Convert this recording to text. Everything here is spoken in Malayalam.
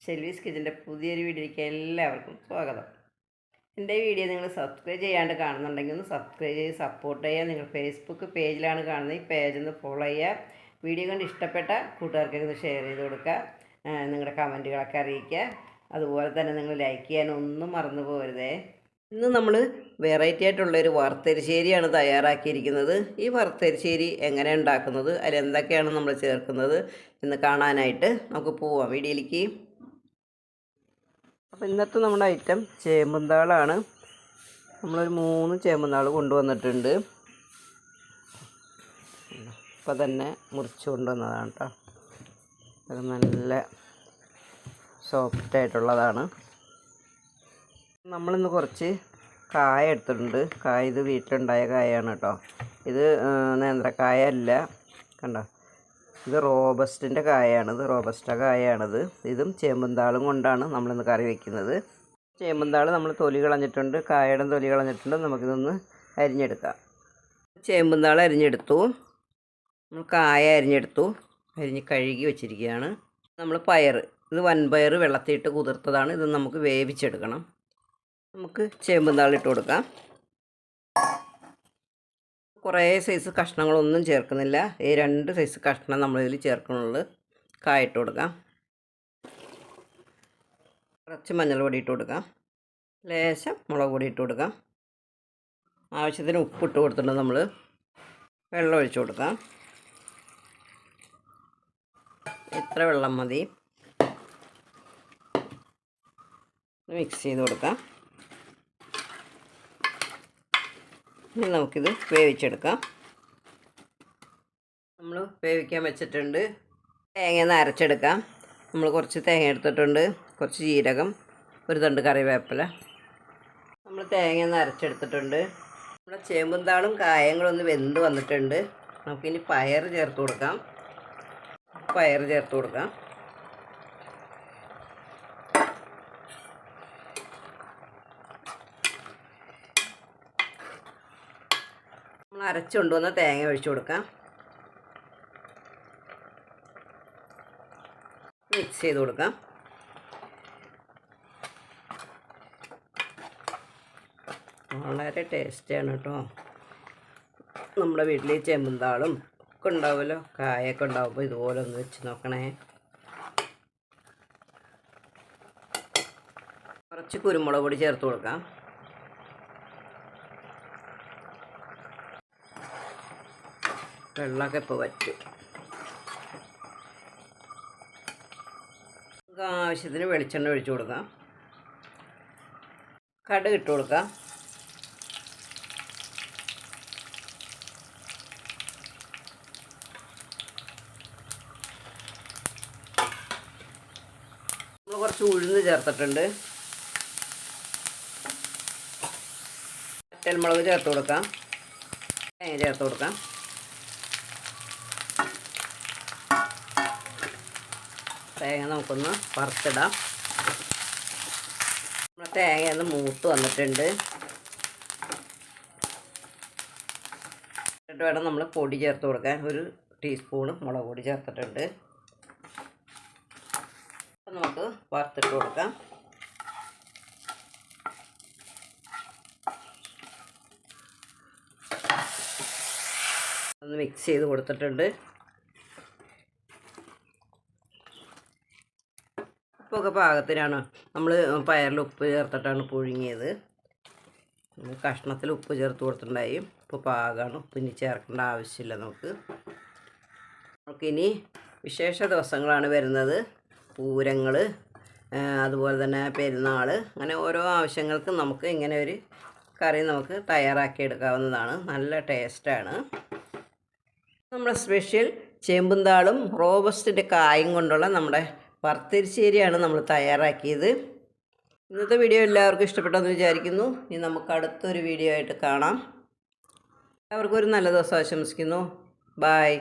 ഷെൽവീസ് കിച്ചൻ്റെ പുതിയൊരു വീഡിയോയിലേക്ക് എല്ലാവർക്കും സ്വാഗതം. എൻ്റെ വീഡിയോ നിങ്ങൾ സബ്സ്ക്രൈബ് ചെയ്യാണ്ട് കാണുന്നുണ്ടെങ്കിൽ ഒന്ന് സബ്സ്ക്രൈബ് ചെയ്ത് സപ്പോർട്ട് ചെയ്യുക. നിങ്ങൾ ഫേസ്ബുക്ക് പേജിലാണ് കാണുന്നത്, ഈ പേജൊന്ന് ഫോളോ ചെയ്യുക. വീഡിയോ കണ്ട് ഇഷ്ടപ്പെട്ട കൂട്ടുകാർക്കൊക്കെ ഒന്ന് ഷെയർ ചെയ്ത് കൊടുക്കുക. നിങ്ങളുടെ കമൻറ്റുകളൊക്കെ അറിയിക്കുക. അതുപോലെ തന്നെ നിങ്ങൾ ലൈക്ക് ചെയ്യാനൊന്നും മറന്നു പോകരുതേ. ഇന്ന് നമ്മൾ വെറൈറ്റി ആയിട്ടുള്ളൊരു വറുത്തരിശ്ശേരിയാണ് തയ്യാറാക്കിയിരിക്കുന്നത്. ഈ വറുത്തരിശ്ശേരി എങ്ങനെ ഉണ്ടാക്കുന്നത്, അതിലെന്തൊക്കെയാണ് നമ്മൾ ചേർക്കുന്നത് എന്ന് കാണാനായിട്ട് നമുക്ക് പോവാം വീഡിയോയിലേക്ക്. അപ്പോൾ ഇന്നത്തെ നമ്മുടെ ഐറ്റം ചേമ്പുന്താളാണ്. നമ്മളൊരു 3 ചേമ്പുന്താൾ കൊണ്ടുവന്നിട്ടുണ്ട്. ഇപ്പോൾ തന്നെ മുറിച്ച് കൊണ്ടുവന്നതാണ് കേട്ടോ. അത് നല്ല സോഫ്റ്റായിട്ടുള്ളതാണ്. നമ്മളിന്ന് കുറച്ച് കായ എടുത്തിട്ടുണ്ട്. കായ ഇത് വീട്ടിലുണ്ടായ കായാണ് കേട്ടോ. ഇത് നേന്ത്രക്കായ അല്ല, കണ്ടോ, ഇത് റോബസ്റ്റിൻ്റെ കായാണ്. ഇത് റോബസ്റ്റ കായാണിത്. ഇതും ചേമ്പുന്താളും കൊണ്ടാണ് നമ്മളിന്ന് കറി വയ്ക്കുന്നത്. ചേമ്പുന്താൾ നമ്മൾ തൊലി കളഞ്ഞിട്ടുണ്ട്, കായയുടെ തൊലി കളഞ്ഞിട്ടുണ്ട്. നമുക്കിതൊന്ന് അരിഞ്ഞെടുക്കാം. ചേമ്പുന്താൾ അരിഞ്ഞെടുത്തു, നമ്മൾ കായ അരിഞ്ഞെടുത്തു, അരിഞ്ഞ് കഴുകി വെച്ചിരിക്കുകയാണ്. നമ്മൾ ഇത് വൻപയർ വെള്ളത്തിയിട്ട് കുതിർത്തതാണ്. ഇത് നമുക്ക് വേവിച്ചെടുക്കണം. നമുക്ക് ചേമ്പുന്താൾ ഇട്ട് കൊടുക്കാം. കുറേ സൈസ് കഷ്ണങ്ങളൊന്നും ചേർക്കുന്നില്ല, ഈ 2 സൈസ് കഷ്ണം നമ്മളിതിൽ ചേർക്കുന്നുള്ളൂ. കായ ഇട്ട് കൊടുക്കാം. കുറച്ച് മഞ്ഞൾ പൊടി ഇട്ട് കൊടുക്കാം. ലേശം മുളക് പൊടി ഇട്ട് കൊടുക്കാം. ആവശ്യത്തിന് ഉപ്പിട്ട് കൊടുത്തിട്ടുണ്ട്. നമ്മൾ വെള്ളം ഒഴിച്ച് കൊടുക്കാം. ഇത്ര വെള്ളം മതി. മിക്സ് ചെയ്ത് കൊടുക്കാം. ഇനി നമുക്കിത് വേവിച്ചെടുക്കാം. നമ്മൾ വേവിക്കാൻ വെച്ചിട്ടുണ്ട്. തേങ്ങ അരച്ചെടുക്കാം. നമ്മൾ കുറച്ച് തേങ്ങ എടുത്തിട്ടുണ്ട്, കുറച്ച് ജീരകം, ഒരു തണ്ട് കറിവേപ്പില. നമ്മൾ തേങ്ങ അരച്ചെടുത്തിട്ടുണ്ട്. നമ്മുടെ ചേമ്പുന്താളും കായങ്ങളൊന്ന് വെന്ത് വന്നിട്ടുണ്ട്. നമുക്കിനി പയർ ചേർത്ത് കൊടുക്കാം. നമ്മൾ അരച്ച് കൊണ്ടുവന്ന തേങ്ങ ഒഴിച്ചു കൊടുക്കാം. മിക്സ് ചെയ്ത് കൊടുക്കാം. വളരെ ടേസ്റ്റിയാണ് കേട്ടോ. നമ്മുടെ വീട്ടിൽ ചേമ്പുന്താളും ഒക്കെ ഉണ്ടാവുമല്ലോ, കായൊക്കെ ഉണ്ടാവുമ്പോൾ ഇതുപോലെ ഒന്ന് വെച്ച് നോക്കണേ. കുറച്ച് കുരുമുളക് പൊടി ചേർത്ത് കൊടുക്കാം. വെള്ളമൊക്കെ ഇപ്പോൾ വറ്റും. ആവശ്യത്തിന് വെളിച്ചെണ്ണ ഒഴിച്ചു കൊടുക്കാം. കടുക് ഇട്ട് കൊടുക്കാം. നമ്മൾ കുറച്ച് ഉഴുന്ന് ചേർത്തിട്ടുണ്ട്. വറ്റൽമുളക് ചേർത്ത് കൊടുക്കാം. തേങ്ങ ചേർത്ത് കൊടുക്കാം. തേങ്ങ നമുക്കൊന്ന് വറുത്തിടാം. നമ്മുടെ തേങ്ങ ഒന്ന് മൂത്ത് വന്നിട്ടുണ്ട്. എന്നിട്ട് വേണം നമ്മൾ പൊടി ചേർത്ത് കൊടുക്കാൻ. 1 ടീസ്പൂണ് മുളക് പൊടി ചേർത്തിട്ടുണ്ട്. അപ്പം നമുക്ക് വറുത്തിട്ട് കൊടുക്കാം. ഒന്ന് മിക്സ് ചെയ്ത് കൊടുത്തിട്ടുണ്ട്. ഉപ്പൊക്കെ പാകത്തിനാണ്. നമ്മൾ പയറിൽ ഉപ്പ് ചേർത്തിട്ടാണ് പുഴുങ്ങിയത്. കഷ്ണത്തിൽ ഉപ്പ് ചേർത്ത് കൊടുത്തിട്ടുണ്ടായി. ഉപ്പ് പാകമാണ്. ഉപ്പിനി ചേർക്കേണ്ട ആവശ്യമില്ല നമുക്കിനി വിശേഷ ദിവസങ്ങളാണ് വരുന്നത്. പൂരങ്ങൾ, അതുപോലെ തന്നെ പെരുന്നാൾ, അങ്ങനെ ഓരോ ആവശ്യങ്ങൾക്കും നമുക്ക് ഇങ്ങനെ ഒരു കറി നമുക്ക് തയ്യാറാക്കി എടുക്കാവുന്നതാണ്. നല്ല ടേസ്റ്റാണ്. നമ്മുടെ സ്പെഷ്യൽ ചേമ്പുന്താളും റോബസ്റ്റിൻ്റെ കായും കൊണ്ടുള്ള നമ്മുടെ വറുത്തരിശ്ശേരിയാണ് നമ്മൾ തയ്യാറാക്കിയത്. ഇന്നത്തെ വീഡിയോ എല്ലാവർക്കും ഇഷ്ടപ്പെട്ടെന്ന് വിചാരിക്കുന്നു. ഇനി നമുക്ക് അടുത്തൊരു വീഡിയോ ആയിട്ട് കാണാം. എല്ലാവർക്കും ഒരു നല്ല ദിവസം ആശംസിക്കുന്നു. ബൈ.